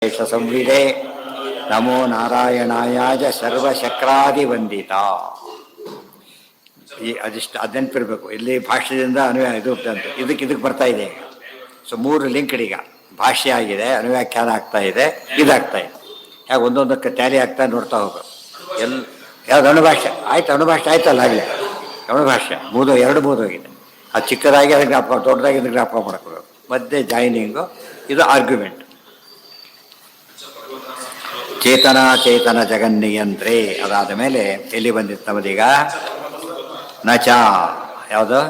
ಸಂವಿದೆ ನಮೋ ನಾರಾಯಣಾಯ ಸರ್ವಶಕ್ರಾದಿವಂದಿತ. ಈ ಅದಿಷ್ಟು ನೆನಪಿರ್ಬೇಕು. ಇಲ್ಲಿ ಭಾಷ್ಯದಿಂದ ಅನುವ್ಯಾಖ್ಯಾನ ಇದಕ್ಕೆ ಬರ್ತಾ ಇದೆ ಈಗ. ಸೊ 3 ಲಿಂಕ್ಡ್ ಈಗ ಭಾಷ್ಯ ಆಗಿದೆ, ಅನುವ್ಯಾಖ್ಯಾನ ಆಗ್ತಾ ಇದೆ, ಇದಾಗ್ತಾ ಇದೆ. ಹೇಗೆ ಒಂದೊಂದಕ್ಕೆ ಟ್ಯಾಲಿ ಆಗ್ತಾ ನೋಡ್ತಾ ಹೋಗು. ಯಾವ್ದು ಅಣುಭಾಷ್ಯ ಆಯ್ತು, ಅಣುಭಾಷ್ಯ ಆಯ್ತಲ್ಲ ಆಗಲಿ. ಅಣುಭಾಷ್ಯ ಎರಡು ಮೂದೋಗಿದೆ. ಅದು ಚಿಕ್ಕದಾಗಿ ಅದಕ್ಕೆ ಜ್ಞಾಪಕ, ದೊಡ್ಡದಾಗಿ ಅದಕ್ಕೆ ಜ್ಞಾಪಕ ಮಾಡ್ಕೋಬೇಕು. ಮಧ್ಯೆ ಜಾಯ್ನಿಂಗು, ಇದು ಆರ್ಗ್ಯುಮೆಂಟ್. ಚೇತನ ಚೇತನ ಜಗನ್ನಿಯಂತ್ರೇ ಅದಾದ ಮೇಲೆ ಎಲ್ಲಿ ಬಂದಿತ್ತು ನಮ್ಮದೀಗ? ನಚ ಯಾವುದು?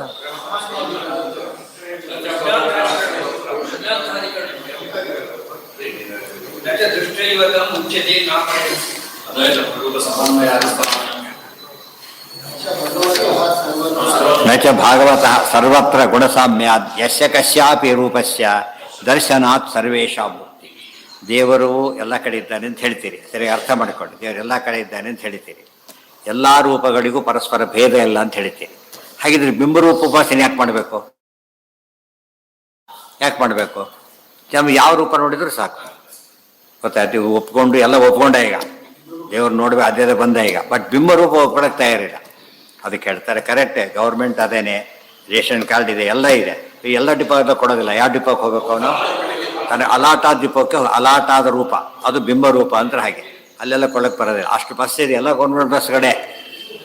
ನಚ ಭಾಗವತಃ ಸರ್ವತ್ರ ಗುಣಸಾಮ್ಯಾದ್ ಯಸ್ಯ ಕಸ್ಯಾಪಿ ರೂಪಸ್ಯ ದರ್ಶನಾತ್ ಸರ್ವೇಷಾಂ ಮುಕ್ತಿ. ದೇವರು ಎಲ್ಲ ಕಡೆ ಇದ್ದಾನೆ ಅಂತ ಹೇಳ್ತೀರಿ, ಸರಿ ಅರ್ಥ ಮಾಡಿಕೊಂಡು. ದೇವರು ಎಲ್ಲ ಕಡೆ ಇದ್ದಾನೆ ಅಂತ ಹೇಳ್ತೀರಿ, ಎಲ್ಲ ರೂಪಗಳಿಗೂ ಪರಸ್ಪರ ಭೇದ ಇಲ್ಲ ಅಂತ ಹೇಳ್ತೀರಿ. ಹಾಗಿದ್ರೆ ಬಿಂಬರೂಪ ಉಪಾಸನೆ ಯಾಕೆ ಮಾಡಬೇಕು? ನಮ್ಗೆ ಯಾವ ರೂಪ ನೋಡಿದ್ರು ಸಾಕು, ಗೊತ್ತಾಯ್ತು. ಒಪ್ಕೊಂಡು ಎಲ್ಲ ಒಪ್ಕೊಂಡ ಈಗ, ದೇವ್ರು ನೋಡ್ಬೇಕು ಅದೇ ಬಂದ ಈಗ. ಬಟ್ ಬಿಂಬರೂಪ ಒಪ್ಕೊಳಕ್ಕೆ ತಯಾರಿಲ್ಲ. ಅದಕ್ಕೆ ಹೇಳ್ತಾರೆ ಕರೆಕ್ಟೇ, ಗೌರ್ಮೆಂಟ್ ಅದೇನೆ, ರೇಷನ್ ಕಾರ್ಡ್ ಇದೆ, ಎಲ್ಲ ಇದೆ. ಈ ಎಲ್ಲ ಡಿಪೋದ ಕೊಡೋದಿಲ್ಲ. ಯಾವ ಡಿಪೋಕ್ಕೆ ಹೋಗ್ಬೇಕು ಅವನು? ತಾನೆ ಅಲಾಟ್ ಆದ ಡಿಪೋಕ್ಕೆ ಅಲಾಟ್ ಆದ ರೂಪ, ಅದು ಬಿಂಬರೂಪ ಅಂದ್ರೆ ಹಾಗೆ. ಅಲ್ಲೆಲ್ಲ ಕೊಡಕ್ಕೆ ಬರೋದಿಲ್ಲ. ಅಷ್ಟು ಬಸ್ ಇದೆ, ಎಲ್ಲ ಗೌರ್ಮೆಂಟ್ ಬಸ್ಗಳೇ.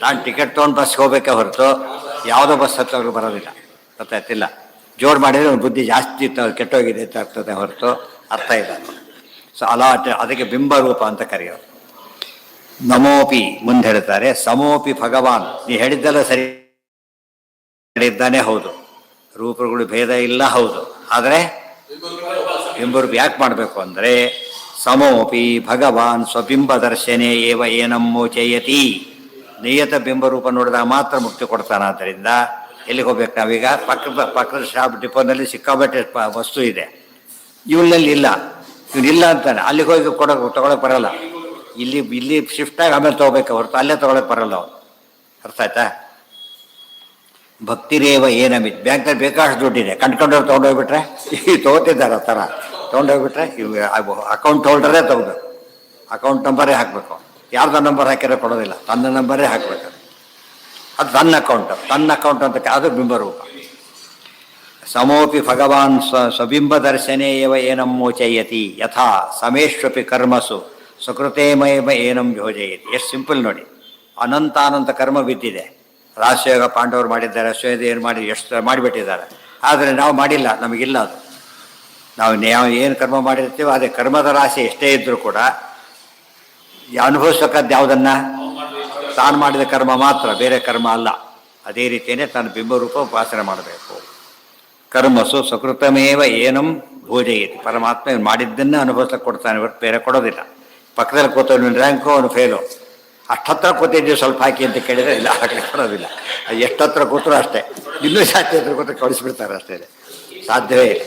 ನಾನು ಟಿಕೆಟ್ ತೊಗೊಂಡು ಬಸ್ಗೆ ಹೋಗ್ಬೇಕೆ ಹೊರತು ಯಾವುದೋ ಬಸ್ ಹತ್ತೋರು ಬರೋದಿಲ್ಲ, ಗೊತ್ತಾಯ್ತಿಲ್ಲ. ಜೋರು ಮಾಡಿದರೆ ಒಂದು ಬುದ್ಧಿ ಜಾಸ್ತಿ ಕೆಟ್ಟೋಗಿದೆ ಅಂತ ಆಗ್ತದೆ ಹೊರತು ಅರ್ಥ ಇಲ್ಲ. ಸೊ ಅಲಾಟ್, ಅದಕ್ಕೆ ಬಿಂಬರೂಪ ಅಂತ ಕರೆಯೋದು. ನಮೋಪಿ ಮುಂದೆ ಹೇಳ್ತಾರೆ, ಸಮೋಪಿ ಭಗವಾನ್. ನೀ ಹೇಳಿದ್ದೆಲ್ಲ ಸರಿ ಹೇಳಿದ್ದಾನೆ, ಹೌದು. ರೂಪಗಳು ಭೇದ ಇಲ್ಲ, ಹೌದು. ಆದರೆ ಬಿಂಬರೂಪ ಯಾಕೆ ಮಾಡಬೇಕು ಅಂದರೆ, ಸಮೋಪಿ ಭಗವಾನ್ ಸ್ವಬಿಂಬ ದರ್ಶನೆ ಏವ ಏನಂ ಮೋಚಯತಿ. ನಿಯತ ಬಿಂಬರೂಪ ನೋಡಿದಾಗ ಮಾತ್ರ ಮುಕ್ತಿ ಕೊಡ್ತಾನಾದ್ದರಿಂದ ಎಲ್ಲಿಗೆ ಹೋಗ್ಬೇಕು ನಾವೀಗ? ಪಕ್ಕದ ಶಾಪ್ ಡಿಪೋನಲ್ಲಿ ಸಿಕ್ಕಾಬಟ್ಟೆ ವಸ್ತು ಇದೆ, ಇವನಲ್ಲಿ ಇಲ್ಲ, ಇವನಿಲ್ಲ ಅಂತಾನೆ. ಅಲ್ಲಿಗೆ ಹೋಗಿ ತೊಗೊಳಕ್ಕೆ ಬರಲ್ಲ. ಇಲ್ಲಿ ಶಿಫ್ಟಾಗಿ ಆಮೇಲೆ ತೊಗೋಬೇಕು ಹೊರತು ಅಲ್ಲೇ ತೊಗೊಳಕ್ಕೆ ಬರಲ್ಲ ಅವನು. ಅರ್ಥ ಆಯ್ತಾ? ಭಕ್ತಿರೇವ ಏನಮಿತ್. ಬ್ಯಾಂಕ್ನಲ್ಲಿ ಬೇಕಾದಷ್ಟು ದುಡ್ಡಿದೆ, ಕಂಡ್ಕೊಂಡವ್ರು ತೊಗೊಂಡೋಗ್ಬಿಟ್ರೆ ತೊಗೋತಿದ್ದಾರೆ. ಆ ಥರ ತೊಗೊಂಡೋಗ್ಬಿಟ್ರೆ ಅಕೌಂಟ್ ಹೋಲ್ಡರೇ ತೊಗೋಬೇಕು, ಅಕೌಂಟ್ ನಂಬರೇ ಹಾಕಬೇಕು. ಯಾರ್ದು ನಂಬರ್ ಹಾಕಿರೋ ಕೊಡೋದಿಲ್ಲ, ತನ್ನ ನಂಬರೇ ಹಾಕಬೇಕು. ಅದು ತನ್ನ ಅಕೌಂಟ್ ಅಂತ, ಅದು ಬಿಂಬರೂಪ. ಸಮೋಪಿ ಭಗವಾನ್ ಸ್ವಬಿಂಬ ದರ್ಶನೇ ಏವ ಏನಂ ಮೋಚಯತಿ ಯಥಾ ಸಮೇಶ್ವಪಿ ಕರ್ಮಸು ಸುಕೃತೇಮಯಮ ಏನಂ ಯೋಜಯತಿ. ಎಷ್ಟು ಸಿಂಪಲ್ ನೋಡಿ. ಅನಂತ ಕರ್ಮ ಬಿದ್ದಿದೆ. ರಾಜಯೋಗ ಪಾಂಡವರು ಮಾಡಿದ್ದಾರೆ, ಅಶ್ವಮೇಧ ಏನು ಮಾಡಿ ಎಷ್ಟು ಮಾಡಿಬಿಟ್ಟಿದ್ದಾರೆ. ಆದರೆ ನಾವು ಮಾಡಿಲ್ಲ, ನಮಗಿಲ್ಲ ಅದು. ನಾವು ಏನು ಕರ್ಮ ಮಾಡಿರ್ತೀವೋ ಅದೇ ಕರ್ಮದ ರಾಶಿ ಎಷ್ಟೇ ಇದ್ದರೂ ಕೂಡ ಅನುಭವಿಸೋಕ್ಕದ್ದು ಯಾವುದನ್ನು? ತಾನು ಮಾಡಿದ ಕರ್ಮ ಮಾತ್ರ, ಬೇರೆ ಕರ್ಮ ಅಲ್ಲ. ಅದೇ ರೀತಿಯೇ ತಾನು ಬಿಂಬರೂಪ ಉಪಾಸನೆ ಮಾಡಬೇಕು. ಕರ್ಮಸು ಸಕೃತಮೇವ ಏನಂ ಭೋಜಯತಿ. ಪರಮಾತ್ಮ ಇವನು ಮಾಡಿದ್ದನ್ನೇ ಅನುಭವಿಸಕ್ಕೆ ಕೊಡ್ತಾನೆ ಹೊರತು ಬೇರೆ ಕೊಡೋದಿಲ್ಲ. ಪಕ್ಕದಲ್ಲಿ ಕೂತವನು ರ್ಯಾಂಕು, ಅವನು ಫೇಲು. ಅಷ್ಟತ್ರ ಕೂತಿದ್ದೀವಿ ಸ್ವಲ್ಪ ಹಾಕಿ ಅಂತ ಕೇಳಿದರೆ ಇಲ್ಲ, ಹಾಕಲಿಕ್ಕೆ ಕೊಡೋದಿಲ್ಲ. ಎಷ್ಟತ್ರ ಕೂತರು ಅಷ್ಟೇ, ಇನ್ನೂ ಜಾಸ್ತಿ ಹತ್ರ ಕೂತು ಕಳಿಸ್ಬಿಡ್ತಾರೆ ಅಷ್ಟೇ, ಸಾಧ್ಯವೇ ಇಲ್ಲ.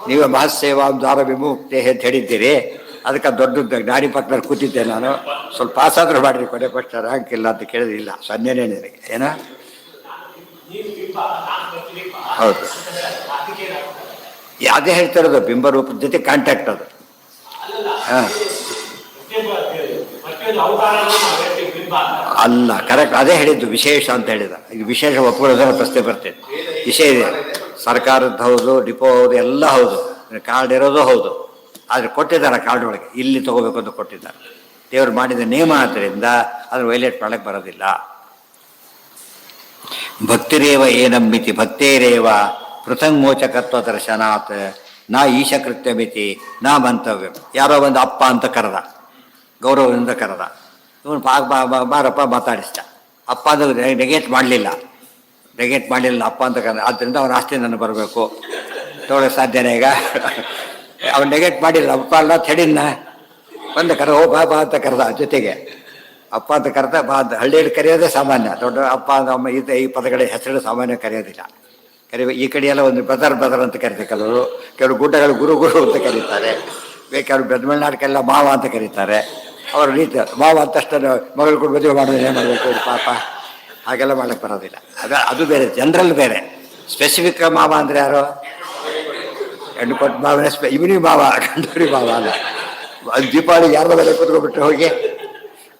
ನೀವೇ ಮಹತ್ಸೇವಾ ದ್ವಾರ ವಿಮುಕ್ತಿ ಅಂತ ಹೇಳಿದ್ದೀರಿ. ಅದಕ್ಕೆ ದೊಡ್ಡ ಗಾಡಿ ಪಕ್ಕದಲ್ಲಿ ಕೂತಿದ್ದೆ ನಾನು. ಸ್ವಲ್ಪ ಪಾಸಾದರೂ ಮಾಡಿರಿ, ಕೊನೆ ಪಕ್ಷ ರ್ಯಾಂಕ್ ಇಲ್ಲ ಅಂತ ಕೇಳಿದಿಲ್ಲ. ಸನ್ನೆನೇ ನಿನಗೆ ಏನೋ ಹೌದು. ಅದೇ ಹೇಳ್ತಿರೋದು, ಬಿಂಬರೂಪದ ಜೊತೆ ಕಾಂಟ್ಯಾಕ್ಟ್ ಅದು. ಹಾಂ ಅಲ್ಲ, ಕರೆಕ್ಟ್, ಅದೇ ಹೇಳಿದ್ದು ವಿಶೇಷ ಅಂತ ಹೇಳಿದ. ಈಗ ವಿಶೇಷ ಒಪ್ಕೊಳ್ಳೋದರ ಪ್ರಶ್ನೆ ಬರ್ತೇನೆ. ವಿಷಯ ಇದೆ, ಸರ್ಕಾರದ್ದು ಹೌದು, ಡಿಪೋ ಹೌದು, ಎಲ್ಲ ಹೌದು, ಕಾರ್ಡ್ ಇರೋದು ಹೌದು. ಆದರೆ ಕೊಟ್ಟಿದ್ದಾರೆ ಕಾರ್ಡ್ ಒಳಗೆ ಇಲ್ಲಿ ತೊಗೋಬೇಕು ಅಂತ ಕೊಟ್ಟಿದ್ದಾರೆ. ದೇವರು ಮಾಡಿದ ನಿಯಮ ಆದ್ದರಿಂದ ಅದನ್ನು ವೈಲೇಟ್ ಮಾಡಕ್ಕೆ ಬರೋದಿಲ್ಲ. ಭಕ್ತಿರೇವ ಏನಮ್ಮಿತಿ ಭಕ್ತೇರೇವ ಪೃಥಂಗೋಚಕತ್ವ ದರ್ಶನಾತ್ ನಾ ಈಶಕೃತ್ಯ ಮಿತಿ ನಾ ಮಂತವ್ಯ. ಯಾರೋ ಒಂದು ಅಪ್ಪ ಅಂತ ಕರೆದ, ಗೌರವದಿಂದ ಕರೆದ. ಇವನು ಬಾರಪ್ಪ ಮಾತಾಡಿಸ್ದ. ಅಪ್ಪ ಅದು ನೆಗೆಟ್ ಮಾಡಲಿಲ್ಲ ಅಪ್ಪ ಅಂತ ಕರೆದ. ಆದ್ದರಿಂದ ಅವನ ಆಸ್ತಿ ನನಗೆ ಬರಬೇಕು ತೊಗೊಳ್ಳೋಕೆ ಸಾಧ್ಯನೇ? ಈಗ ಅವನು ನೆಗೆಟ್ ಮಾಡಿಲ್ಲ, ಅಪ್ಪ ಅಲ್ಲ ಥೆಡಿನ ಬಂದ ಕರ ಓ ಬಾ ಅಂತ ಕರೆದ. ಜೊತೆಗೆ ಅಪ್ಪ ಅಂತ ಕರೆದ. ಹಳ್ಳಿಯಲ್ಲಿ ಕರೆಯೋದೇ ಸಾಮಾನ್ಯ. ದೊಡ್ಡ ಅಪ್ಪ ಅಮ್ಮ ಈ ಪದಗಳ ಹೆಸರು ಸಾಮಾನ್ಯ ಕರೆಯೋದಿಲ್ಲ. ಈ ಕಡೆ ಎಲ್ಲ ಒಂದು ಬ್ರದರ್ ಅಂತ ಕರೀತಾರೆ ಕೆಲವರು. ಕೆಲವರು ಗುಡ್ಡಗಳು ಗುರು ಅಂತ ಕರೀತಾರೆ. ಬೇಕಾದ್ರು ಬೆದಮಳ್ನಾಡ್ಕೆಲ್ಲ ಮಾವ ಅಂತ ಕರೀತಾರೆ. ಅವ್ರ ರೀತಿ ಮಾವ ಅಂತಷ್ಟು ಮಗಳು ಕೂಡ ಮದುವೆ ಮಾಡೋದು ಏನು ಮಾಡಬೇಕು ಪಾಪ, ಹಾಗೆಲ್ಲ ಮಾಡಕ್ಕೆ ಬರೋದಿಲ್ಲ. ಅದು ಬೇರೆ, ಜನರಲ್ ಬೇರೆ. ಸ್ಪೆಸಿಫಿಕ್ ಮಾವ ಅಂದರೆ ಯಾರು? ಹೆಣ್ಣು ಕೊಟ್ಟು ಮಾವನ ಇವನಿಗೆ ಮಾವ ಗಂಡೂರಿ ಮಾವ ಅಲ್ಲ. ಅದು ದೀಪಾವಳಿ ಯಾರ್ದ ಮೇಲೆ ಕೂತ್ಕೊಂಡ್ಬಿಟ್ರೆ ಹೋಗಿ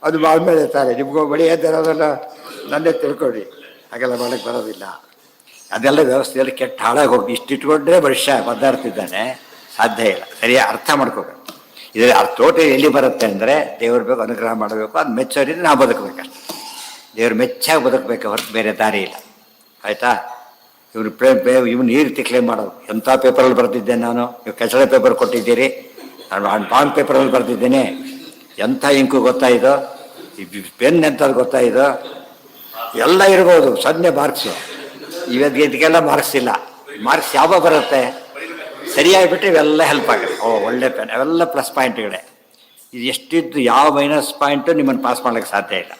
ಅದು ಮಾವ ಮೇಲೆ ಇರ್ತಾರೆ. ನಿಮ್ಗೂ ಬಳಿ ಎದ್ದಿರೋದಲ್ಲ ನನ್ನೇ ತಿಳ್ಕೊಳ್ಳಿ, ಹಾಗೆಲ್ಲ ಮಾಡೋಕ್ಕೆ ಬರೋದಿಲ್ಲ. ಅದೆಲ್ಲ ವ್ಯವಸ್ಥೆಯಲ್ಲಿ ಕೆಟ್ಟ ಹಾಳಾಗಿ ಹೋಗಿ ಇಷ್ಟಿಟ್ಕೊಂಡ್ರೆ ಮನುಷ್ಯ ಒದ್ದಾಡ್ತಿದ್ದಾನೆ, ಸಾಧ್ಯ ಇಲ್ಲ. ಸರಿಯಾಗಿ ಅರ್ಥ ಮಾಡ್ಕೋಬೇಕು. ಇದ್ರ ತೋಟ ಎಲ್ಲಿ ಬರುತ್ತೆ ಅಂದರೆ ದೇವ್ರ ಬೇಕು, ಅನುಗ್ರಹ ಮಾಡಬೇಕು, ಅದು ಮೆಚ್ಚೋರಿಗೆ ನಾವು ಬದುಕಬೇಕಷ್ಟೆ. ದೇವ್ರು ಮೆಚ್ಚಾಗಿ ಬದುಕಬೇಕು ಹೊರತು ಬೇರೆ ದಾರಿ ಇಲ್ಲ. ಆಯಿತಾ? ಇವನು ಈ ರೀತಿ ಕ್ಲೇಮ್ ಮಾಡೋದು. ಎಂಥ ಪೇಪರಲ್ಲಿ ಬರೆದಿದ್ದೇನೆ ನಾನು, ನೀವು ಕಚಡ ಪೇಪರ್ ಕೊಟ್ಟಿದ್ದೀರಿ, ನಾನು ಬಾಂಡ್ ಪೇಪರಲ್ಲಿ ಬರೆದಿದ್ದೇನೆ. ಎಂಥ ಇಂಕು ಗೊತ್ತಾಯಿತು, ಪೆನ್ ಎಂಥದ್ದು ಗೊತ್ತಾಯಿತು, ಎಲ್ಲ ಇರ್ಬೋದು. ಸೊನ್ನೆ ಮಾರ್ಕ್ಸು. ಇದಕ್ಕೆಲ್ಲ ಮಾರ್ಕ್ಸ್ ಇಲ್ಲ. ಮಾರ್ಕ್ಸ್ ಯಾವ ಬರುತ್ತೆ ಸರಿಯಾಗಿಬಿಟ್ರೆ ಇವೆಲ್ಲ ಹೆಲ್ಪ್ ಆಗುತ್ತೆ. ಒಳ್ಳೆ ಪೆನ್, ಅವೆಲ್ಲ ಪ್ಲಸ್ ಪಾಯಿಂಟ್ಗಳೇ. ಇದು ಎಷ್ಟಿದ್ದು ಯಾವ ಮೈನಸ್ ಪಾಯಿಂಟು ನಿಮ್ಮನ್ನು ಪಾಸ್ ಮಾಡೋಕ್ಕೆ ಸಾಧ್ಯ ಇಲ್ಲ.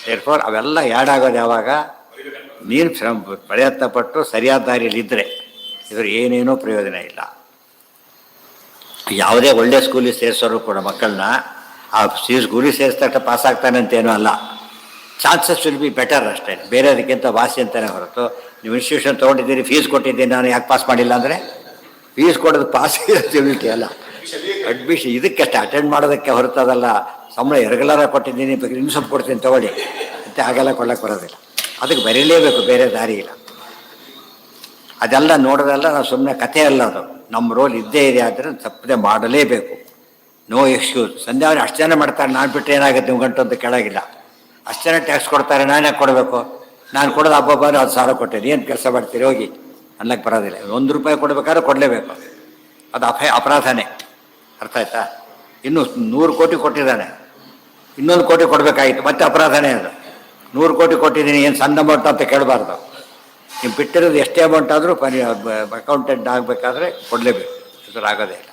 ದೇರ್ಫೋರ್ ಅವೆಲ್ಲ ಆ್ಯಡ್ ಆಗೋದು ಯಾವಾಗ ನೀನು ಪ್ರಯತ್ನ ಪಟ್ಟು ಸರಿಯಾದ ದಾರಿಯಲ್ಲಿದ್ದರೆ ಇದ್ರ ಏನೇನೂ ಪ್ರಯೋಜನ ಇಲ್ಲ. ಯಾವುದೇ ಒಳ್ಳೆ ಸ್ಕೂಲಿಗೆ ಸೇರಿಸೋರು ಕೂಡ ಮಕ್ಕಳನ್ನ ಆ ಸ್ಕೂಲಿಗೆ ಸೇರಿಸ್ತಕ್ಕ ಪಾಸ್ ಆಗ್ತಾನೆ ಅಂತೇನೂ ಅಲ್ಲ. ಚಾನ್ಸಸ್ ವಿಲ್ ಬಿ ಬೆಟರ್ ಅಷ್ಟೇ, ಬೇರೆದಕ್ಕಿಂತ ವಾಸಿ ಅಂತಲೇ ಹೊರತು. ನೀವು ಇನ್ಸ್ಟಿಟ್ಯೂಷನ್ ತೊಗೊಂಡಿದ್ದೀರಿ, ಫೀಸ್ ಕೊಟ್ಟಿದ್ದೀನಿ, ನಾನು ಯಾಕೆ ಪಾಸ್ ಮಾಡಿಲ್ಲ ಅಂದರೆ ಫೀಸ್ ಕೊಡೋದು ಪಾಸ್ ಇರೋದಿಬಿಲಿಟಿ ಅಲ್ಲ, ಅಡ್ಮಿಷನ್ ಇದಕ್ಕಷ್ಟೇ ಅಟೆಂಡ್ ಮಾಡೋದಕ್ಕೆ ಹೊರತದಲ್ಲ. ಸಂಬಳ ಎರಗಲಾರ ಕೊಟ್ಟಿದ್ದೀನಿ, ಇನ್ನು ಸ್ವಲ್ಪ ಕೊಡ್ತೀನಿ ತೊಗೊಳ್ಳಿ ಅಂತ ಹಾಗೆಲ್ಲ ಕೊಡೋಕ್ಕೆ ಬರೋದಿಲ್ಲ. ಅದಕ್ಕೆ ಬರೀಲೇಬೇಕು, ಬೇರೆ ದಾರಿ ಇಲ್ಲ. ಅದೆಲ್ಲ ನೋಡೋದೆಲ್ಲ ನಾವು ಸುಮ್ಮನೆ ಕಥೆ ಅಲ್ಲ, ಅದು ನಮ್ಮ ರೋಲ್ ಇದ್ದೇ ಇದೆ. ಆದರೆ ತಪ್ಪದೆ ಮಾಡಲೇಬೇಕು. No excuse. ಸಂಧ್ಯಾವನೆ ಅಷ್ಟು ಜನ ಮಾಡ್ತಾರೆ, ನಾನು ಬಿಟ್ಟರೆ ಏನಾಗುತ್ತೆ ನೀವು ಗಂಟು ಅಂತ ಕೆಳಗಿಲ್ಲ. ಅಷ್ಟು ಜನ ಟ್ಯಾಕ್ಸ್ ಕೊಡ್ತಾರೆ, ನಾನು ಯಾಕೆ ಕೊಡಬೇಕು? ನಾನು ಕೊಡೋದು ಹಬ್ಬ 10,000 ಕೊಟ್ಟೇನೆ, ಏನು ಕೆಲಸ ಮಾಡ್ತೀರಿ ಹೋಗಿ ಅನ್ನಕ್ಕೆ ಬರೋದಿಲ್ಲ. ₹1 ಕೊಡಬೇಕಾದ್ರೆ ಕೊಡಲೇಬೇಕು. ಅದು ಅಪರಾಧನೇ. ಅರ್ಥ ಆಯ್ತಾ? ಇನ್ನೂ 100 ಕೋಟಿ ಕೊಟ್ಟಿದ್ದಾನೆ, ಇನ್ನೊಂದು ಕೋಟಿ ಕೊಡಬೇಕಾಗಿತ್ತು, ಮತ್ತೆ ಅಪರಾಧನೇ ಅದು. 100 ಕೋಟಿ ಕೊಟ್ಟಿದ್ದೀನಿ, ಏನು ಸಣ್ಣ ಅಮೌಂಟ್ ಅಂತ ಕೇಳಬಾರ್ದು. ನೀವು ಬಿಟ್ಟಿರೋದು ಎಷ್ಟೇ ಅಮೌಂಟ್ ಆದರೂ ಅಕೌಂಟೆಂಟ್ ಆಗಬೇಕಾದ್ರೆ ಕೊಡಲೇಬೇಕು. ಇದ್ರಾಗೋದೇ ಇಲ್ಲ.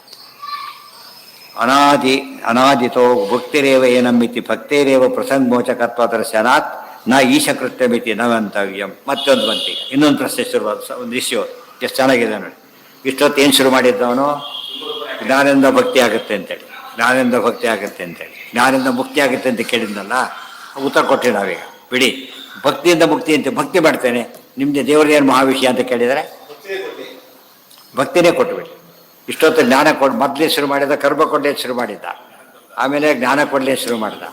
ಅನಾದಿತೋ ಭಕ್ತಿರೇವ ಏನಮ್ಮಿತಿ ಭಕ್ತೇರೇವ ಪ್ರಸಂಗೋಚಕತ್ವ ದರ್ಶನಾತ್ ನ ಈಶಕೃತ್ಯಮಿತಿ ನ ಮಂತವ್ಯಂ. ಮತ್ತೊಂದು ಬಂತೀಗ ಇನ್ನೊಂದು ಪ್ರಶ್ನೆ ಶುರುವಾದ ಒಂದು ಇಶ್ಯೂ ಎಷ್ಟು ಚೆನ್ನಾಗಿದೆ ನೋಡಿ. ಇಷ್ಟೊತ್ತು ಏನು ಶುರು ಮಾಡಿದ್ದವನು ಜ್ಞಾನದಿಂದ ಭಕ್ತಿ ಆಗುತ್ತೆ ಅಂತೇಳಿ, ಜ್ಞಾನದಿಂದ ಭಕ್ತಿ ಆಗುತ್ತೆ ಅಂತೇಳಿ, ಜ್ಞಾನದಿಂದ ಮುಕ್ತಿ ಆಗುತ್ತೆ ಅಂತ ಕೇಳಿದ್ನಲ್ಲ, ಉತ್ತರ ಕೊಟ್ಟಿವಿ ನಾವೀಗ. ಬಿಡಿ, ಭಕ್ತಿಯಿಂದ ಮುಕ್ತಿ ಅಂತ ಭಕ್ತಿ ಮಾಡ್ತೇನೆ, ನಿಮ್ಮದು ದೇವರದೇನು ಮಹಾವಿಷಯ ಅಂತ ಕೇಳಿದರೆ ಭಕ್ತಿನೇ ಕೊಟ್ಟುಬಿಡಿ. ಇಷ್ಟೊತ್ತು ಜ್ಞಾನ ಮೊದಲೇ ಶುರು ಮಾಡಿದ, ಕರ್ಮ ಕೊಡಲಿ ಶುರು ಮಾಡಿದ್ದ, ಆಮೇಲೆ ಜ್ಞಾನ ಕೊಡಲಿ ಶುರು ಮಾಡ್ದ,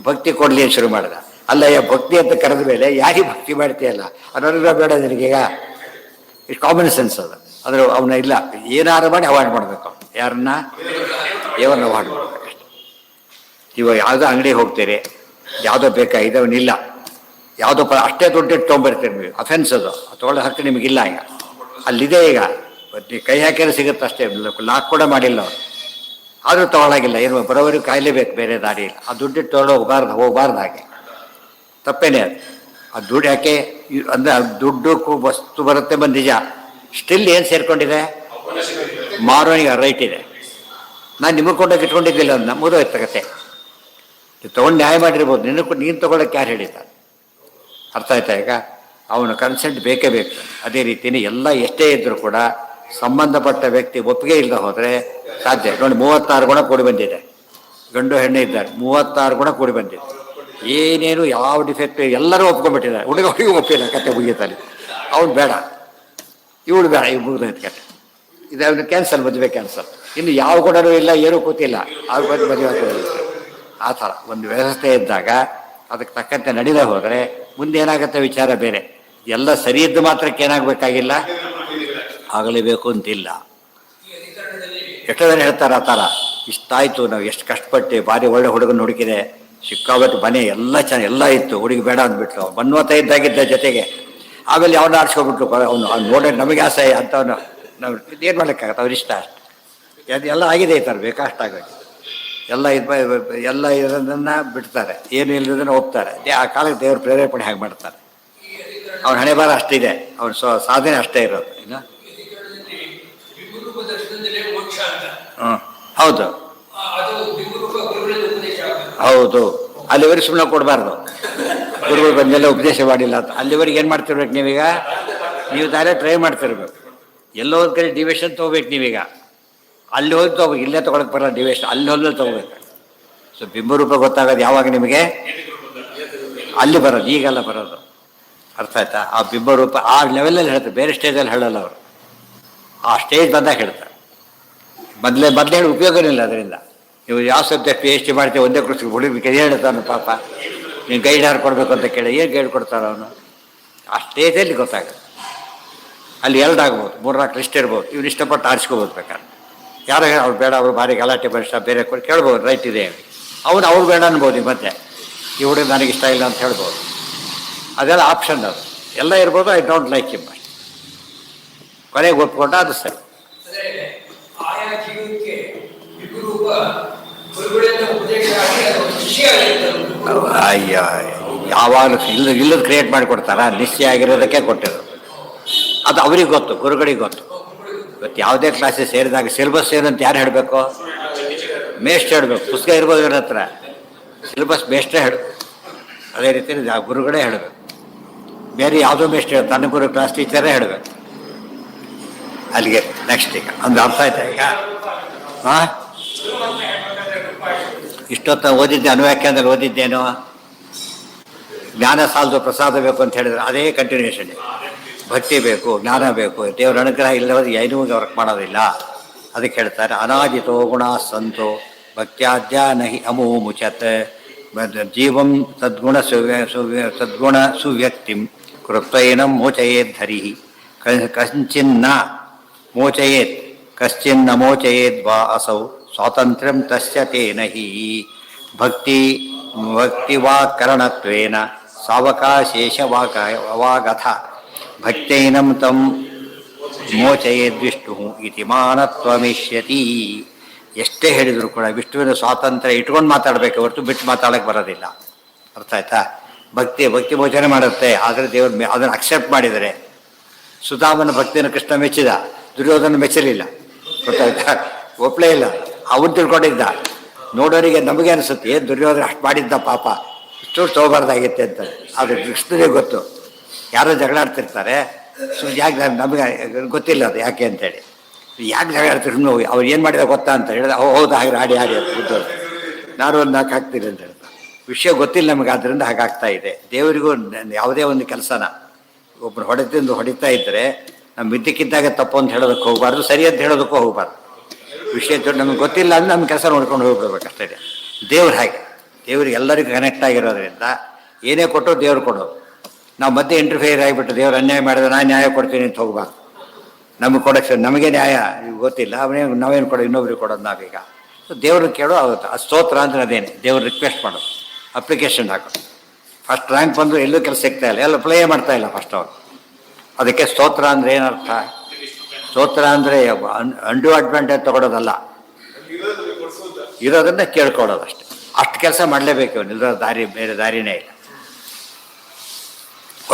ಭಕ್ತಿ ಕೊಡಲಿ ಶುರು ಮಾಡ್ದ. ಅಲ್ಲಯ್ಯ ಭಕ್ತಿ ಅಂತ ಕರೆದ ಮೇಲೆ ಯಾರಿಗೆ ಭಕ್ತಿ ಮಾಡ್ತೀಯಲ್ಲ ಅನ್ನೋದು ಬೇಡ ನಿನಗೀಗ. ಇಷ್ಟು ಕಾಮನ್ ಸೆನ್ಸ್ ಅದು. ಆದರೆ ಅವನ ಇಲ್ಲ, ಏನಾರು ಮಾಡಿ ಅವಾಯ್ಡ್ ಮಾಡಬೇಕು. ಯಾರನ್ನ? ದೇವರನ್ನ ಅವಾಯ್ಡ್ ಮಾಡಬೇಕು. ಇವಾಗ ಯಾವುದೋ ಅಂಗಡಿಗೆ ಹೋಗ್ತೀರಿ, ಯಾವುದೋ ಬೇಕಾಗಿದೆ, ಅವನಿಲ್ಲ, ಯಾವುದೋ ಅಷ್ಟೇ ದುಡ್ಡಿಟ್ಟು ತೊಗೊಂಬರ್ತೀರಿ ನೀವು, ಅಫೆನ್ಸ್ ಅದು. ತೊಗೊಳ್ಳೋ ಹಕ್ಕು ನಿಮಗಿಲ್ಲ. ಈಗ ಅಲ್ಲಿದೆ, ಈಗ ಕೈ ಹಾಕಿದ್ರೆ ಸಿಗುತ್ತೆ ಅಷ್ಟೇ, ಲಾಕ್ ಕೂಡ ಮಾಡಿಲ್ಲ ಅವರು. ಆದರೂ ತೊಗೊಳಾಗಿಲ್ಲ, ಏನು ಬರೋವರೆಗೂ ಕಾಯಲೇಬೇಕು, ಬೇರೆ ದಾರಿ ಇಲ್ಲ. ಆ ದುಡ್ಡಿಟ್ಟು ತೊಗೊಂಡು ಹೋಗಬಾರ್ದು ಹಾಗೆ, ತಪ್ಪೇನೆ ಅದು. ಆ ದುಡ್ಡು ಯಾಕೆ ಅಂದರೆ ದುಡ್ಡು ವಸ್ತು ಬರುತ್ತೆ ಬಂದು ನಿಜ, ಸ್ಟಿಲ್ ಏನು ಸೇರ್ಕೊಂಡಿದೆ? ಮಾರೋನಿಗೆ ರೈಟ್ ಇದೆ. ನಾನು ನಿಮಗೆ ಕೊಂಡೋಗಿ ಇಟ್ಕೊಂಡಿದ್ದಿಲ್ಲ, ಅದನ್ನ ಮುಗಿದೋಯ್ತು ಕತೆ. ನೀವು ತೊಗೊಂಡು ನ್ಯಾಯ ಮಾಡಿರ್ಬೋದು, ನೀನು ತೊಗೊಳಕ್ಕೆ ಯಾರು ಹೇಳಿದ್ದಾರೆ? ಅರ್ಥ ಆಯ್ತಾ? ಈಗ ಅವನ ಕನ್ಸೆಂಟ್ ಬೇಕೇ ಬೇಕು. ಅದೇ ರೀತಿಯೇ ಎಲ್ಲ ಎಷ್ಟೇ ಇದ್ದರೂ ಕೂಡ ಸಂಬಂಧಪಟ್ಟ ವ್ಯಕ್ತಿ ಒಪ್ಪಿಗೆ ಇಲ್ಲದೆ ಹೋದರೆ ಸಾಧ್ಯ. ನೋಡಿ, 36 ಗುಣ ಕೂಡಿ ಬಂದಿದೆ, ಗಂಡು ಹೆಣ್ಣು ಇದ್ದಾರೆ, 36 ಗುಣ ಕೂಡಿ ಬಂದಿದೆ. ಏನೇನು ಯಾವ ಡಿಫೆಕ್ಟ್ ಎಲ್ಲರೂ ಒಪ್ಕೊಂಡ್ಬಿಟ್ಟಿದ್ದಾರೆ. ಹುಡುಗಿಗೆ ಒಪ್ಪಿಲ್ಲ, ಕತೆ ಮುಗಿತಾನೆ. ಅವ್ನು ಬೇಡ, ಇವಳು ಬೇಡ, ಇವು ಮುಗಿದೈತೆ ಕತೆ. ಇದು ಅವನು ಕ್ಯಾನ್ಸಲ್, ಮದುವೆ ಕ್ಯಾನ್ಸಲ್. ಇನ್ನು ಯಾವ ಗುಣನೂ ಇಲ್ಲ, ಏನೂ ಕೂತಿಲ್ಲ, ಆಗ ಬಂದು ಮದುವೆ ಆಗ್ತದೆ. ಆ ಥರ ಒಂದು ವ್ಯವಸ್ಥೆ ಇದ್ದಾಗ ಅದಕ್ಕೆ ತಕ್ಕಂತೆ ನಡೀದೇ ಹೋದರೆ ಮುಂದೆ ಏನಾಗುತ್ತೆ ವಿಚಾರ ಬೇರೆ. ಎಲ್ಲ ಸರಿ ಇದ್ದು ಮಾತ್ರಕ್ಕೆ ಏನಾಗಬೇಕಾಗಿಲ್ಲ, ಆಗಲೇಬೇಕು ಅಂತಿಲ್ಲ. ಎಷ್ಟೋ ಜನ ಹೇಳ್ತಾರೆ ಆ ಥರ, ಇಷ್ಟಾಯಿತು, ನಾವು ಎಷ್ಟು ಕಷ್ಟಪಟ್ಟು ಭಾರಿ ಒಳ್ಳೆ ಹುಡುಗನ ಹುಡುಕಿದೆ, ಸಿಕ್ಕಾಬಿಟ್ಟು ಮನೆ ಎಲ್ಲ ಚೆನ್ನಾಗಿ ಎಲ್ಲ ಇತ್ತು, ಹುಡುಗಿ ಬೇಡ ಅಂದ್ಬಿಟ್ಲು, ಬನ್ವತ ಇದ್ದಾಗಿದ್ದ ಜೊತೆಗೆ. ಆಮೇಲೆ ಅವನ್ನ ಆಡ್ಸ್ಕೊಬಿಟ್ರು, ಅವನು ನೋಡಿ ನಮಗೆ ಆಸೆ ಅಂತವನು. ನಾವು ಏನು ಮಾಡೋಕ್ಕಾಗತ್ತೆ, ಅವ್ರು ಇಷ್ಟ ಅಷ್ಟು. ಎಲ್ಲ ಆಗಿದೆ ಈ ಥರ ಬೇಕಾಷ್ಟಾಗಿ ಎಲ್ಲ ಎಲ್ಲ ಇರೋದನ್ನು ಬಿಡ್ತಾರೆ, ಏನು ಇಲ್ಲದನ್ನು ಒಪ್ತಾರೆ. ಆ ಕಾಲಕ್ಕೆ ದೇವ್ರ ಪ್ರೇರೇಪಣೆ ಹಾಗೆ ಮಾಡ್ತಾರೆ. ಅವನ ಹಣೆ ಬಾರ ಅಷ್ಟಿದೆ, ಅವನ ಸಾಧನೆ ಅಷ್ಟೇ ಇರೋದು. ಇನ್ನು ಹೌದು ಹೌದು, ಅಲ್ಲಿವರೆಗೆ ಸುಮ್ಮನೆ ಕೊಡಬಾರ್ದು. ಗುರುಗಳು ಬಂದೆಲ್ಲ ಉಪದೇಶ ಮಾಡಿಲ್ಲ ಅಂತ ಅಲ್ಲಿವರೆಗೆ ಏನು ಮಾಡ್ತಿರ್ಬೇಕು ನೀವೀಗ? ನೀವು ದಾರೆ ಟ್ರೈ ಮಾಡ್ತಿರ್ಬೇಕು. ಎಲ್ಲೋ ಒಂದು ಕಡೆ ಡಿವಿಷನ್ ತೊಗೋಬೇಕು ನೀವೀಗ. ಅಲ್ಲಿ ಹೋಗಿ ತೊಗೋಬೇಕು, ಇಲ್ಲೇ ತೊಗೊಳಕ್ಕೆ ಬರಲ್ಲ ಡಿವಿಷನ್, ಅಲ್ಲಿ ಹೋದ್ರೆ ತೊಗೋಬೇಕು. ಸೊ ಬಿಂಬರೂಪ ಗೊತ್ತಾಗೋದು ಯಾವಾಗ ನಿಮಗೆ? ಅಲ್ಲಿ ಬರೋದು, ಈಗೆಲ್ಲ ಬರೋದು. ಅರ್ಥ ಆಯ್ತಾ? ಆ ಬಿಂಬರೂಪ ಆ ಲೆವೆಲಲ್ಲಿ ಹೇಳ್ತಾರೆ, ಬೇರೆ ಸ್ಟೇಜಲ್ಲಿ ಹೇಳಲ್ಲ ಅವರು. ಆ ಸ್ಟೇಜ್ ಬಂದಾಗ ಹೇಳ್ತಾರೆ. ಮೊದಲೇ ಹೇಳಿ ಉಪಯೋಗನೇ ಇಲ್ಲ ಅದರಿಂದ. ನೀವು ಯಾವ ಸಬ್ಜೆಕ್ಟ್ ಪಿ ಎಚ್ ಡಿ ಮಾಡ್ತೀವಿ ಒಂದೇ ಕೃಷಿ ಹುಡುಗರಿಗೆ ಹೇಳ್ತಾನೆ ಪಾಪ, ನೀನು ಗೈಡ್ ಯಾರು ಕೊಡಬೇಕು ಅಂತ ಕೇಳಿ ಏನು ಗೈಡ್ ಕೊಡ್ತಾರ ಅವನು? ಆ ಸ್ಟೇಜಲ್ಲಿ ಗೊತ್ತಾಗುತ್ತೆ. ಅಲ್ಲಿ ಎರಡಾಗ್ಬೋದು, 3-4 ಲಿಸ್ಟ್ ಇರ್ಬೋದು, ಇವ್ರು ಇಷ್ಟಪಟ್ಟು ಆರಿಸ್ಕೋಬೋದು ಬೇಕಾದ್ರೆ. ಯಾರು ಅವ್ರು ಬೇಡ, ಅವ್ರು ಭಾರಿ ಗಲಾಟೆ ಬರಿಷ್ಟ ಬೇರೆ ಕೊಡಿ ಕೇಳ್ಬೋದು, ರೈಟ್ ಇದೆ ಅವ್ರು ಬೇಡ ಅನ್ಬೋದು. ಮತ್ತೆ ಈ ಹುಡುಗ ನನಗೆ ಇಷ್ಟ ಇಲ್ಲ ಅಂತ ಹೇಳ್ಬೋದು. ಅದೆಲ್ಲ ಆಪ್ಷನ್, ಅದು ಎಲ್ಲ ಇರ್ಬೋದು. ಐ ಡೋಂಟ್ ಲೈಕ್ ಹಿಮ್ ಅಷ್ಟೆ, ಕೊನೆಗೆ ಒಪ್ಕೊಂಡ ಅದು ಸರಿ. ಅಯ್ಯ, ಯಾವಾಗ ಇಲ್ಲದ ಕ್ರಿಯೇಟ್ ಮಾಡಿ ಕೊಡ್ತಾರ? ನಿಶ್ಚಯ ಆಗಿರೋದಕ್ಕೆ ಕೊಟ್ಟಿರೋದು. ಅದು ಅವ್ರಿಗೆ ಗೊತ್ತು, ಗುರುಗಳಿಗೆ ಗೊತ್ತು. ಇವತ್ತು ಯಾವುದೇ ಕ್ಲಾಸಿಗೆ ಸೇರಿದಾಗ ಸಿಲೆಬಸ್ ಏನಂತ ಯಾರು ಹೇಳಬೇಕು? ಮೇಷ್ಟ್ರು ಹೇಳಬೇಕು. ಪುಸ್ತಕ ಇರ್ಬೋದು ಇವ್ರ ಹತ್ರ, ಸಿಲೆಬಸ್ ಮೇಷ್ಟ್ರೇ ಹೇಳಬೇಕು. ಅದೇ ರೀತಿ ಗುರುಗಳೇ ಹೇಳಬೇಕು. ಬೇರೆ ಯಾವುದೋ ಮೇಷ್ಟ್ರು ಹೇಳ, ತನ್ನ ಗುರು ಕ್ಲಾಸ್ ಟೀಚರೇ ಹೇಳಬೇಕು. ಅಲ್ಲಿಗೆ ನೆಕ್ಸ್ಟ್ ಈಗ ಒಂದು ಅರ್ಥ ಆಯ್ತಾ ಈಗ? ಹಾಂ, ಇಷ್ಟೊತ್ತ ಓದಿದ್ದೆ ಅನುವ್ಯಾಖ್ಯಾನದಲ್ಲಿ ಓದಿದ್ದೇನೋ ಜ್ಞಾನ ಸಾಲದು ಪ್ರಸಾದ ಬೇಕು ಅಂತ ಹೇಳಿದ್ರೆ ಅದೇ ಕಂಟಿನ್ಯೂಷನ್. ಭಕ್ತಿ ಬೇಕು, ಜ್ಞಾನ ಬೇಕು, ದೇವರ ಅನುಗ್ರಹ ಇಲ್ಲದ ಏನೂ ವರ್ಕ್ ಮಾಡೋದಿಲ್ಲ. ಅದಕ್ಕೆ ಹೇಳ್ತಾರೆ ಅನಾದಿತೋ ಗುಣ ಸಂತೋ ಭಕ್ತ್ಯಾದ್ಯ ನಹಿ ಅಮೋ ಮುಚತ್ ಜೀವಂ ಸದ್ಗುಣ ಸದ್ಗುಣ ಸುವ್ಯಕ್ತಿಂ ಕೃತ್ವೈನಂ ಮೋಚಯೇದ್ ಹರಿ ಕಶ್ಚಿನ್ನ ಮೋಚಯೇತ್ ಕಶ್ಚಿನ್ನ ಮೋಚಯೇದ್ ವಾ ಅಸೌ ಸ್ವಾತಂತ್ರ್ಯಂ ತಸ್ಯ ತೇನ ಹಿ ಭಕ್ತಿವಾಕರಣತ್ವೇನ ಸಾವಕಾಶೇಷವಾಕ ಅವಾಗಥ ಭಕ್ತೈನಂ ತಂ ಮೋಚಯೇದ್ವಿಷ್ಣು ಇತಿ ಮಾನತ್ವಮಿಷ್ಯತಿ. ಎಷ್ಟೇ ಹೇಳಿದ್ರು ಕೂಡ ವಿಷ್ಣುವಿನ ಸ್ವಾತಂತ್ರ್ಯ ಇಟ್ಕೊಂಡು ಮಾತಾಡಬೇಕು ಹೊರತು ಬಿಟ್ಟು ಮಾತಾಡೋಕ್ಕೆ ಬರೋದಿಲ್ಲ. ಅರ್ಥ ಆಯ್ತಾ? ಭಕ್ತಿ ಮೋಚನೆ ಮಾಡುತ್ತೆ. ಆದರೆ ದೇವರು ಅದನ್ನು ಅಕ್ಸೆಪ್ಟ್ ಮಾಡಿದರೆ, ಸುಧಾಮನ ಭಕ್ತಿಯನ್ನು ಕೃಷ್ಣ ಮೆಚ್ಚಿದ, ದುರ್ಯೋಧನ ಮೆಚ್ಚಲಿಲ್ಲ. ಗೊತ್ತಾಯ್ತಾ? ಒಪ್ಪಲೇ ಇಲ್ಲ. ಅವನು ತಿಳ್ಕೊಂಡಿದ್ದ. ನೋಡೋರಿಗೆ ನಮಗೆ ಅನಿಸುತ್ತೆ ಏನು ದುರ್ಯೋಧನ ಅಷ್ಟು ಮಾಡಿದ್ದ ಪಾಪ, ಇಷ್ಟು ತಗೋಬಾರ್ದಾಗಿತ್ತೆ ಅಂತ. ಆದರೆ ಕೃಷ್ಣನಿಗೆ ಗೊತ್ತು. ಯಾರೋ ಜಗಳಾಡ್ತಿರ್ತಾರೆ, ಯಾಕೆ ನಮಗೆ ಗೊತ್ತಿಲ್ಲ ಅದು ಯಾಕೆ ಅಂತೇಳಿ. ಯಾಕೆ ಜಗಳಾಡ್ತಿರ್ ಅವ್ರು ಏನು ಮಾಡಿದ ಗೊತ್ತಾ ಅಂತ ಹೇಳಿದ್ರೆ, ಹೌದು ಹಾಗೆ ಆಡಿ ಅಂತ ಕೂತವ್ರು, ನಾನು ಒಂದು 4 ಹಾಕ್ತೀನಿ ಅಂತ ಹೇಳ್ತಾರೆ. ವಿಷಯ ಗೊತ್ತಿಲ್ಲ ನಮಗೆ, ಆದ್ದರಿಂದ ಹಾಗಾಗ್ತಾ ಇದೆ. ದೇವರಿಗೂ ಯಾವುದೇ ಒಂದು ಕೆಲಸನ ಒಬ್ಬರು ಹೊಡಿತಾ ಇದ್ದರೆ ನಮ್ಮ ಮಿದ್ದಕ್ಕಿದ್ದಾಗ ತಪ್ಪು ಅಂತ ಹೇಳೋದಕ್ಕೆ ಹೋಗಬಾರ್ದು, ಸರಿ ಅಂತ ಹೇಳೋದಕ್ಕೂ ಹೋಗಬಾರ್ದು. ವಿಷಯ ನಮಗೆ ಗೊತ್ತಿಲ್ಲ ಅಂದ್ರೆ ನಮ್ಮ ಕೆಲಸ ನೋಡ್ಕೊಂಡು ಹೋಗ್ಬಿಡ್ಬೇಕು ಅಷ್ಟೇ. ದೇವ್ರು ಹಾಗೆ, ದೇವ್ರಿಗೆ ಎಲ್ಲರಿಗೂ ಕನೆಕ್ಟ್ ಆಗಿರೋದ್ರಿಂದ ಏನೇ ಕೊಟ್ಟರು ದೇವ್ರು ಕೊಡೋದು. ನಾವು ಮಧ್ಯೆ ಇಂಟರ್ಫಿಯರ್ ಆಗಿಬಿಟ್ಟು ದೇವ್ರು ಅನ್ಯಾಯ ಮಾಡಿದ್ರೆ ನಾನು ನ್ಯಾಯ ಕೊಡ್ತೀನಿ ಅಂತ ಹೋಗ್ಬಾರ್ದು. ನಮಗೆ ಕೊಡೋಕ್ಕೆ ನಮಗೆ ನ್ಯಾಯ ಗೊತ್ತಿಲ್ಲ, ನಾವೇನು ಕೊಡೋದು, ಇನ್ನೊಬ್ರಿಗೆ ಕೊಡೋದು ನಾವೀಗ. ಸೊ ದೇವ್ರನ್ನ ಕೇಳೋ ಆಗುತ್ತೆ. ಆ ಸ್ತೋತ್ರ ಅಂದರೆ ಅದೇನೆ, ದೇವ್ರು ರಿಕ್ವೆಸ್ಟ್ ಮಾಡೋದು, ಅಪ್ಲಿಕೇಶನ್ ಹಾಕೋದು. ಫಸ್ಟ್ ರ್ಯಾಂಕ್ ಬಂದು ಎಲ್ಲೂ ಕೆಲಸ ಸಿಗ್ತಾ ಇಲ್ಲ, ಎಲ್ಲ ಪ್ಲೇ ಮಾಡ್ತಾ ಇಲ್ಲ ಫಸ್ಟ್ ಅವರು. ಅದಕ್ಕೆ ಸ್ತೋತ್ರ ಅಂದರೆ ಏನರ್ಥ? ಸ್ತೋತ್ರ ಅಂದರೆ ಅಂಡು ಅಡ್ವಾಂಟೇಜ್ ತಗೊಳ್ಳೋದಲ್ಲ, ಇರೋದನ್ನ ಕೇಳ್ಕೊಳ್ಳೋದು ಅಷ್ಟೆ. ಅಷ್ಟು ಕೆಲಸ ಮಾಡಲೇಬೇಕು. ಇಲ್ಲದ ದಾರಿ ಬೇರೆ ದಾರಿನೇ ಇಲ್ಲ.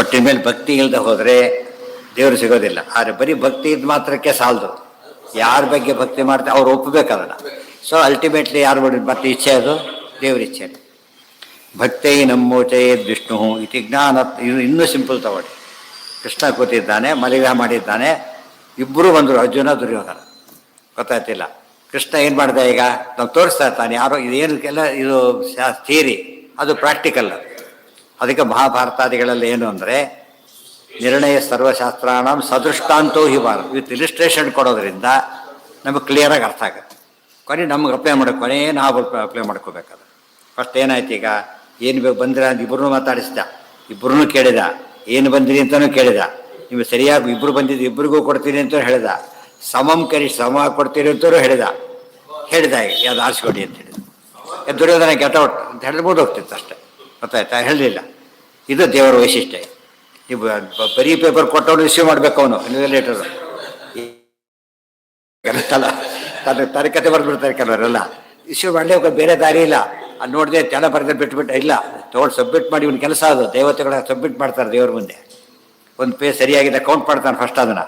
ಒಟ್ಟಿನ ಮೇಲೆ ಭಕ್ತಿ ಇಲ್ಲದೆ ಹೋದರೆ ದೇವರು ಸಿಗೋದಿಲ್ಲ. ಆದರೆ ಬರೀ ಭಕ್ತಿ ಇದ್ದು ಮಾತ್ರಕ್ಕೆ ಸಾಲದು. ಯಾರ ಬಗ್ಗೆ ಭಕ್ತಿ ಮಾಡ್ತಾರೆ ಅವ್ರು ಒಪ್ಪಬೇಕದಲ್ಲ. ಸೊ ಅಲ್ಟಿಮೇಟ್ಲಿ ಯಾರು ಮತ್ತೆ ಇಚ್ಛೆ, ಅದು ದೇವ್ರ ಇಚ್ಛೆ. ಭಕ್ತೈ ನಮ್ಮೋಚಯೇದ್ ವಿಷ್ಣು ಇತಿ ಜ್ಞಾನ. ಇದು ಇನ್ನೂ ಸಿಂಪಲ್ ತಗೊಳ್ಳಿ. ಕೃಷ್ಣ ಕೂತಿದ್ದಾನೆ, ಮಲಿಗ್ರಹ ಮಾಡಿದ್ದಾನೆ, ಇಬ್ಬರು ಬಂದರು, ಅರ್ಜುನ ದುರ್ಯೋಧನ. ಗೊತ್ತಾಯ್ತಿಲ್ಲ? ಕೃಷ್ಣ ಏನು ಮಾಡಿದೆ ಈಗ? ನಾವು ತೋರಿಸ್ತಾ ಇರ್ತಾನೆ ಯಾರೋ ಇದೇನಕ್ಕೆಲ್ಲ ಇದು ಥಿಯರಿ, ಅದು ಪ್ರಾಕ್ಟಿಕಲ್. ಅದಕ್ಕೆ ಮಹಾಭಾರತಾದಿಗಳಲ್ಲಿ ಏನು ಅಂದರೆ ನಿರ್ಣಯ ಸರ್ವಶಾಸ್ತ್ರಾಣ ಸದೃಷ್ಟಾಂತೋ ಹಿವಾರ ವಿತ್ ಇಲಿಸ್ಟ್ರೇಷನ್ ಕೊಡೋದ್ರಿಂದ ನಮಗೆ ಕ್ಲಿಯರಾಗಿ ಅರ್ಥ ಆಗುತ್ತೆ. ಕೊನೆ ನಮ್ಗೆ ಅಪ್ಲೈ ಮಾಡೋಕೆ ಕೊನೆ ನಾವು ಅಪ್ಲೈ ಮಾಡ್ಕೋಬೇಕಾದ್ರೆ ಫಸ್ಟ್ ಏನಾಯ್ತು ಈಗ? ಏನು ಬೇಕು ಬಂದಿರ ಅಂತ ಇಬ್ಬರನ್ನೂ ಮಾತಾಡಿಸಿದ, ಇಬ್ಬರನ್ನೂ ಕೇಳಿದ, ಏನು ಬಂದಿರಿ ಅಂತಲೂ ಕೇಳಿದ. ನೀವು ಸರಿಯಾಗಿ ಇಬ್ಬರು ಬಂದಿದ್ದು ಇಬ್ಬರಿಗೂ ಕೊಡ್ತೀನಿ ಅಂತ ಹೇಳಿದ. ಸಮಂ ಸಮ ಕೊಡ್ತೀರಿ ಅಂತಲೂ ಹೇಳಿದ ಯಾವ್ದು ಆರಿಸ್ಕೊಡಿ ಅಂತ ಹೇಳಿದ. ದುರ್ಯೋಧನ ಗೆಟೌಟ್ ಅಂತ ಹೇಳಿದ್ರೆ ಹೋಗ್ತಿತ್ತು ಅಷ್ಟೇ. ಗೊತ್ತಾಯ್ತಾ? ಹೇಳಲಿಲ್ಲ. ಇದು ದೇವರ ವೈಶಿಷ್ಟ್ಯ. ನೀವು ಬರೀ ಪೇಪರ್ ಕೊಟ್ಟವನು ರಿಸೀವ್ ಮಾಡಬೇಕು, ಅವನು ಲೇಟರು ತನ್ನ ಕತೆ ಬರೆದ್ಬಿಡ್ತಾರೆ ಕೆಲವರೆಲ್ಲ. ಇಶ್ಯೂ ಮಾಡಲೇ ಬೇರೆ ದಾರಿ ಇಲ್ಲ. ಅದು ನೋಡಿದೆ ಜನ ಬರೆದ್ರೆ ಬಿಟ್ಬಿಟ್ಟು ಇಲ್ಲ, ತೊಗೊಂಡು ಸಬ್ಮಿಟ್ ಮಾಡಿ. ಇವ್ನ ಕೆಲಸ ಅದು. ದೇವತೆಗಳ ಸಬ್ಮಿಟ್ ಮಾಡ್ತಾರೆ ದೇವ್ರ ಮುಂದೆ. ಒಂದು ಪೇಜ್ ಸರಿಯಾಗಿದೆ ಕೌಂಟ್ ಮಾಡ್ತಾನೆ ಫಸ್ಟ್, ಅದನ್ನು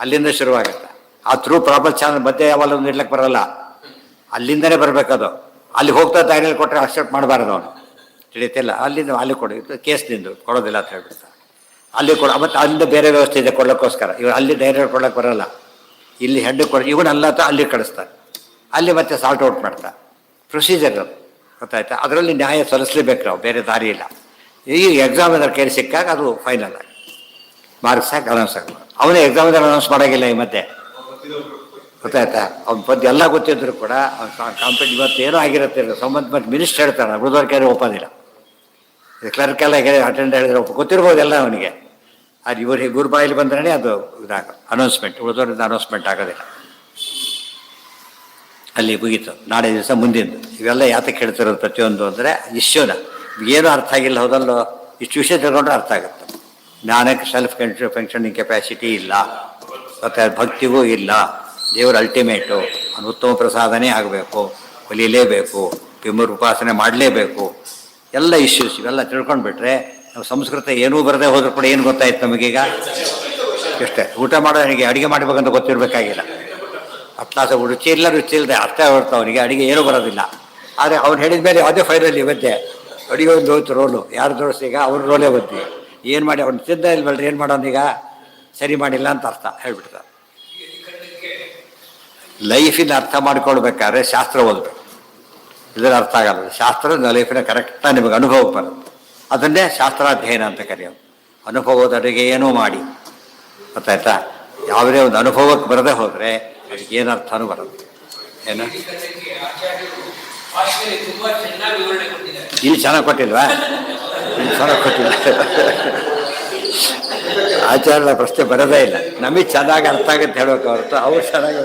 ಅಲ್ಲಿಂದ ಶುರುವಾಗುತ್ತೆ. ಆ ಥ್ರೂ ಪ್ರಾಬ್ಲಮ್ ಚಾನಲ್ ಮಧ್ಯೆ ಯಾವಲ್ಲ ಒಂದು ಇಡ್ಲಿಕ್ಕೆ ಬರೋಲ್ಲ, ಅಲ್ಲಿಂದನೇ ಬರಬೇಕದು. ಅಲ್ಲಿ ಹೋಗ್ತಾ ದಾರಿಯಲ್ಲಿ ಕೊಟ್ಟರೆ ಅಕ್ಸೆಪ್ಟ್ ಮಾಡಬಾರ್ದು ಅವನು, ತಿಳಿಯುತ್ತಿಲ್ಲ. ಅಲ್ಲಿಂದ ಅಲ್ಲಿ ಕೊಡು, ಕೇಸ್ ನಿಂದು ಕೊಡೋದಿಲ್ಲ ಅಂತ ಹೇಳ್ಬಿಡ್ತಾರೆ. ಅಲ್ಲಿ ಕೊಡು. ಮತ್ತು ಅಲ್ಲಿಂದ ಬೇರೆ ವ್ಯವಸ್ಥೆ ಇದೆ ಕೊಡೋಕ್ಕೋಸ್ಕರ. ಇವ್ರು ಅಲ್ಲಿ ಧೈರ್ಯ ಕೊಡೋಕ್ಕೆ ಬರೋಲ್ಲ, ಇಲ್ಲಿ ಹೆಡ್ಡು ಕೊಡ ಇವನ್ನೆಲ್ಲ ಅಲ್ಲಿ ಕಳಿಸ್ತಾರೆ. ಅಲ್ಲಿ ಮತ್ತೆ ಸಾಲ್ಟ್ ಔಟ್ ಮಾಡ್ತಾರೆ. ಪ್ರೊಸೀಜರ್ ಅದು. ಗೊತ್ತಾಯ್ತಾ? ಅದರಲ್ಲಿ ನ್ಯಾಯ ಸಲ್ಲಿಸಲೇಬೇಕು ನಾವು, ಬೇರೆ ದಾರಿ ಇಲ್ಲ. ಈ ಎಕ್ಸಾಮಿನರ್ ಕೈಲಿ ಸಿಕ್ಕಾಗ ಅದು ಫೈನಲ್ ಆಗಿ ಮಾರ್ಕ್ಸ್ ಹಾಕಿ ಅನೌನ್ಸ್ ಆಗ್ಬೋದು. ಅವನೇ ಎಕ್ಸಾಮಿನರ್ ಅನೌನ್ಸ್ ಮಾಡೋಂಗಿಲ್ಲ ಈ ಮಧ್ಯೆ. ಗೊತ್ತಾಯ್ತಾ ಅವ್ನ ಪದ್ಯ ಎಲ್ಲ ಗೊತ್ತಿದ್ರು ಕೂಡ ಕಾಂಪಿಟೇಟ್ ಇವತ್ತು ಏನೋ ಆಗಿರುತ್ತೆ ಸಂಬಂಧ ಮತ್ತು ಮಿನಿಸ್ಟರ್ ಹೇಳ್ತಾನೆ ಉಳಿದವ್ರಿಗೆ ಒಪ್ಪೋದಿಲ್ಲ. ಕ್ಲರ್ಕ್ ಎಲ್ಲ ಅಟೆಂಡ್ ಹೇಳಿದ್ರೆ ಗೊತ್ತಿರ್ಬೋದೆಲ್ಲ ಅವನಿಗೆ. ಅದು ಇವ್ರ ಬಾಯಲ್ಲಿ ಬಂದ್ರೆ ಅದು ಇದಾಗ ಅನೌನ್ಸ್ಮೆಂಟ್, ಉಳಿದವ್ರಿಂದ ಅನೌನ್ಸ್ಮೆಂಟ್ ಆಗೋದಿಲ್ಲ. ಅಲ್ಲಿ ಮುಗೀತು. ನಾಳೆ ದಿವಸ ಮುಂದಿನ ಇವೆಲ್ಲ ಯಾತಕ್ಕೆ ಹೇಳ್ತಿರೋದು ಪ್ರತಿಯೊಂದು ಅಂದರೆ ಇಶ್ಯೂನ ಏನು ಅರ್ಥ ಆಗಿಲ್ಲ ಹೌದಲ್ಲೋ, ಇಷ್ಟು ವಿಷಯ ತಿಳ್ಕೊಂಡ್ರೆ ಅರ್ಥ ಆಗುತ್ತೆ. ಜ್ಞಾನಕ್ಕೆ ಸೆಲ್ಫ್ ಫಂಕ್ಷನಿಂಗ್ ಕೆಪಾಸಿಟಿ ಇಲ್ಲ, ಮತ್ತು ಭಕ್ತಿಗೂ ಇಲ್ಲ. ದೇವರು ಅಲ್ಟಿಮೇಟು, ಅವನು ಉತ್ತಮ ಪ್ರಸಾದನೆ ಆಗಬೇಕು, ಒಲಿಯಲೇಬೇಕು, ಬಿಂಬರ ಉಪಾಸನೆ ಮಾಡಲೇಬೇಕು. ಎಲ್ಲ ಇಶ್ಯೂಸ್ ಇವೆಲ್ಲ ತಿಳ್ಕೊಂಡ್ಬಿಟ್ರೆ ನಾವು ಸಂಸ್ಕೃತ ಏನೂ ಬರದೆ ಹೋದ್ರೂ ಕೂಡ ಏನು ಗೊತ್ತಾಯ್ತು ನಮಗೀಗ? ಎಷ್ಟೇ ಊಟ ಮಾಡೋನಿಗೆ ಅಡುಗೆ ಮಾಡಬೇಕಂತ ಗೊತ್ತಿರಬೇಕಾಗಿಲ್ಲ. ಅಟ್ಲಾಸ ರುಚಿ ಇಲ್ಲ, ರುಚಿ ಇಲ್ಲದೆ ಅರ್ಥ ಹೊಡ್ತಾ ಅವನಿಗೆ ಅಡುಗೆ ಏನೂ ಬರೋದಿಲ್ಲ. ಆದರೆ ಅವ್ನು ಹೇಳಿದ ಮೇಲೆ ಅದೇ ಫೈನಲ್ ಇವತ್ತೇ ಅಡುಗೆ ಒಂದು ಹೋಯ್ತು ರೋಲು, ಯಾರು ತೋರಿಸ್ತೀಗ ಅವ್ರ ರೋಲೇ ಬಂದು ಏನು ಮಾಡಿ ಅವ್ನು ತಿಂದ ಇಲ್ವಲ್ರಿ, ಏನು ಮಾಡೋನೀಗ? ಸರಿ ಮಾಡಿಲ್ಲ ಅಂತ ಅರ್ಥ ಹೇಳ್ಬಿಡ್ತಾರೆ. ಲೈಫಿನ ಅರ್ಥ ಮಾಡ್ಕೊಳ್ಬೇಕಾದ್ರೆ ಶಾಸ್ತ್ರ ಓದಬೇಕು, ಇದರ ಅರ್ಥ ಆಗಲ್ಲ. ಶಾಸ್ತ್ರ ಲೈಫಿನ ಕರೆಕ್ಟಾಗಿ ನಿಮಗೆ ಅನುಭವಕ್ಕೆ ಬರುತ್ತೆ. ಅದನ್ನೇ ಶಾಸ್ತ್ರಾಧ್ಯಯನ ಅಂತ ಕರೆಯೋದು. ಅನುಭವದ ಅಡುಗೆ ಏನೂ ಮಾಡಿ ಗೊತ್ತಾಯ್ತಾ, ಯಾವುದೇ ಒಂದು ಅನುಭವಕ್ಕೆ ಬರದೇ ಹೋದರೆ ಅದಕ್ಕೆ ಏನು ಅರ್ಥನೂ ಬರುತ್ತೆ. ಏನು ಇಲ್ಲಿ ಚೆನ್ನಾಗಿ ಕೊಟ್ಟಿಲ್ವಾ? ಇಲ್ಲಿ ಚೆನ್ನಾಗಿ ಕೊಟ್ಟಿಲ್ಲ. ಆಚಾರ್ಯ ಪ್ರಶ್ನೆ ಬರೋದೇ ಇಲ್ಲ. ನಮಗೆ ಚೆನ್ನಾಗಿ ಅರ್ಥ ಆಗುತ್ತೆ ಹೇಳೋಕೆ ಹೊರತು ಅವ್ರು ಚೆನ್ನಾಗಿ